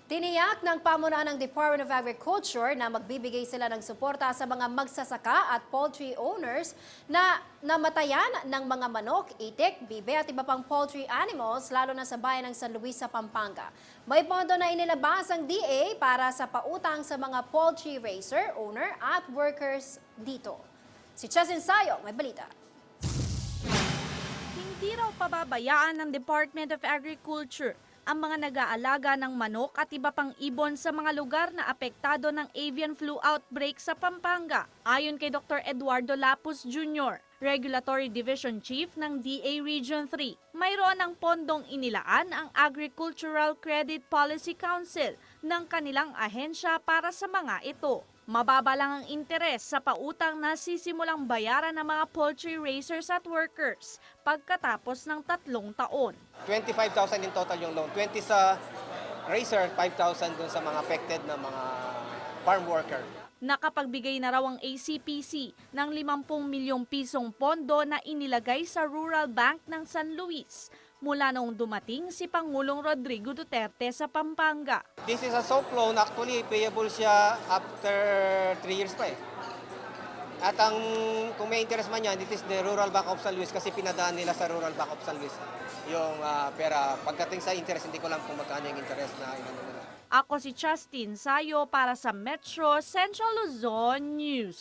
Tiniyak ng pamunuan ng Department of Agriculture na magbibigay sila ng suporta sa mga magsasaka at poultry owners na namatayan ng mga manok, itik, bibe at iba pang poultry animals lalo na sa bayan ng San Luis sa Pampanga. May pondo na inilabas ang DA para sa pautang sa mga poultry raiser, owner at workers dito. Si Chesin Sayo, may balita. Hindi raw pababayaan ng Department of Agriculture ang mga nag-aalaga ng manok at iba pang ibon sa mga lugar na apektado ng avian flu outbreak sa Pampanga. Ayon kay Dr. Eduardo Lapus Jr., Regulatory Division Chief ng DA Region 3, mayroon ng pondong inilaan ang Agricultural Credit Policy Council ng kanilang ahensya para sa mga ito. Mababa lang ang interes sa pautang na sisimulang bayaran ng mga poultry raisers at workers pagkatapos ng 3 taon. 25,000 in total yung loan. 20 sa raiser, 5,000 dun sa mga affected na mga farm worker. Nakapagbigay na raw ang ACPC ng 50 milyong pisong pondo na inilagay sa Rural Bank ng San Luis mula noong dumating si Pangulong Rodrigo Duterte sa Pampanga. This is a soft loan. Actually, payable siya after 3 years pa eh. At kung may interest man yan, it is the Rural Bank of San Luis kasi pinadaan nila sa Rural Bank of San Luis yung pera. Pagdating sa interest, hindi ko lang kung magkano yung interest na inano nila. Ako si Justin Sayo para sa Metro Central Luzon News.